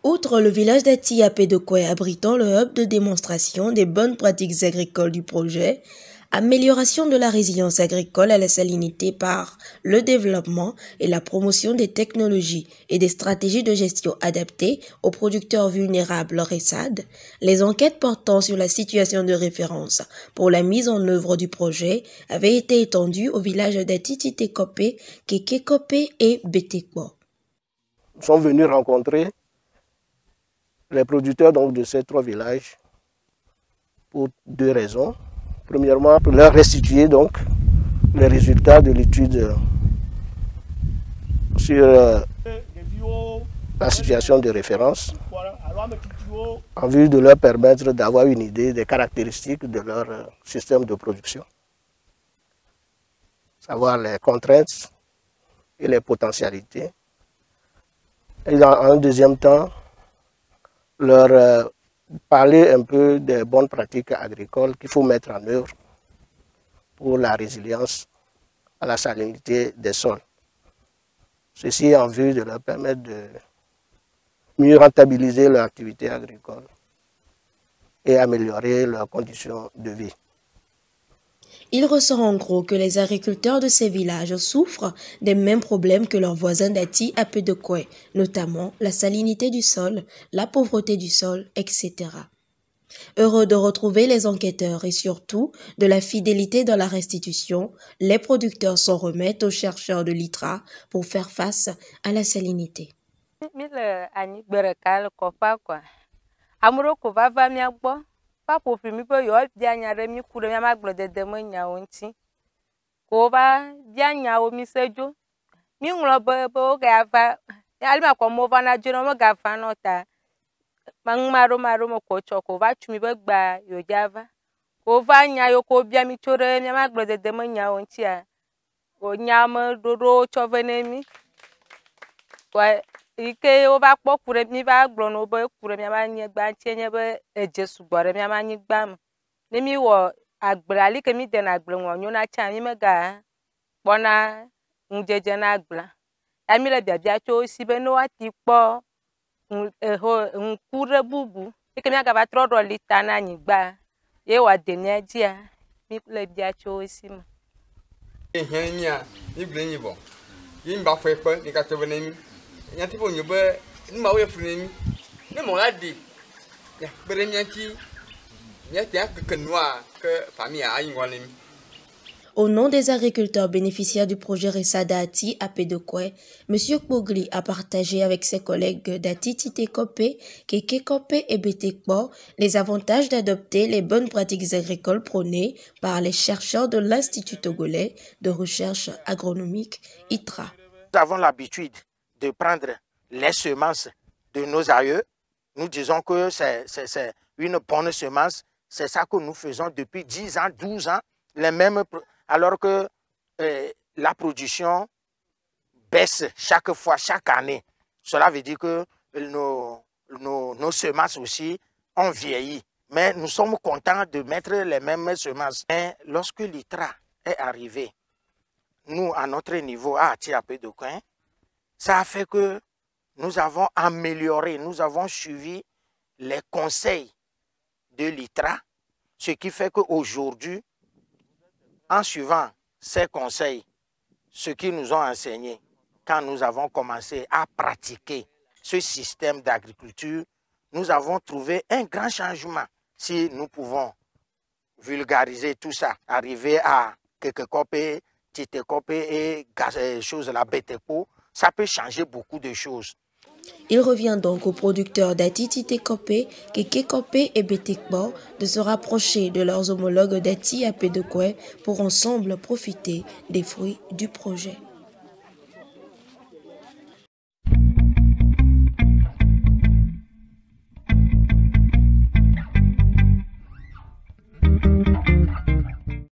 Outre le village d'Ati à Pédokoué abritant le hub de démonstration des bonnes pratiques agricoles du projet, amélioration de la résilience agricole à la salinité par le développement et la promotion des technologies et des stratégies de gestion adaptées aux producteurs vulnérables RESAD, les enquêtes portant sur la situation de référence pour la mise en œuvre du projet avaient été étendues au village d'Ati-Tite-Kopé, Kéké-Kopé et Bétekbo. Nous sommes venus rencontrer les producteurs donc, de ces trois villages pour deux raisons. Premièrement, pour leur restituer donc les résultats de l'étude sur la situation de référence en vue de leur permettre d'avoir une idée des caractéristiques de leur système de production, savoir les contraintes et les potentialités. Et en un deuxième temps, leur parler un peu des bonnes pratiques agricoles qu'il faut mettre en œuvre pour la résilience à la salinité des sols. Ceci en vue de leur permettre de mieux rentabiliser leur activité agricole et améliorer leurs conditions de vie. Il ressort en gros que les agriculteurs de ces villages souffrent des mêmes problèmes que leurs voisins d'Ati à Pédokoué, notamment la salinité du sol, la pauvreté du sol, etc. Heureux de retrouver les enquêteurs et surtout de la fidélité dans la restitution, les producteurs s'en remettent aux chercheurs de l'ITRA pour faire face à la salinité. Papo primi pe yo bia nya re mi ku re ma gbledede mo nya o nti ko ba bia nya o mi sejo mi nlo be o ga va ali ma ko mo va na jo no mo ga va no ta maro mo ko cho ko va chumi be gba yo java ko va nya yo ko bia mi chore mi ma gbledede mo nya o nti a o nya mo dodo cho vene mi kwa ike o ba kpo kure mi ba glo no be kure mi ba nye gba ntie be ejesu gbore mi ma nyi gba m ni mi wo agbra ali ke mi de na agbra won na cha mi me ga bona njeje na agbra ya mi le bia cho si be no ati kpo nkure bubu ike mi ga ba tro do lita na nyi gba ye wa de ni adia mi le bia cho si mo ehia nya ni ble nyi bo yin ba fo epe ni ka to be ni nya tipo nyobe ni ma we funi ni mo la di ya bere nya ti nya ti akkenwa que famille a ngolem. Au nom des agriculteurs bénéficiaires du projet Resada Ati à Pédokoué, M. Kpogli a partagé avec ses collègues d'Ati-Tite-Kopé, Kéké-Kopé et Bétekbo les avantages d'adopter les bonnes pratiques agricoles prônées par les chercheurs de l'Institut togolais de recherche agronomique ITRA. Nous avons l'habitude de prendre les semences de nos aïeux. Nous disons que c'est une bonne semence. C'est ça que nous faisons depuis 10 ans, 12 ans, les mêmes, alors que la production baisse chaque fois, chaque année. Cela veut dire que nos semences aussi ont vieilli. Mais nous sommes contents de mettre les mêmes semences. Et lorsque l'ITRA est arrivé, nous, à notre niveau, à Ati à Pédokoué, ça a fait que nous avons amélioré, nous avons suivi les conseils de l'ITRA, ce qui fait qu'aujourd'hui, en suivant ces conseils, ce qu'ils nous ont enseigné, quand nous avons commencé à pratiquer ce système d'agriculture, nous avons trouvé un grand changement. Si nous pouvons vulgariser tout ça, arriver à Kéké-Kopé, Tite-Kopé et choses la Bétekbo, ça peut changer beaucoup de choses. Il revient donc aux producteurs d'Ati-Tite-Kopé, Kéké-Kopé et Bétekbo de se rapprocher de leurs homologues d'Ati à Pédokoué pour ensemble profiter des fruits du projet.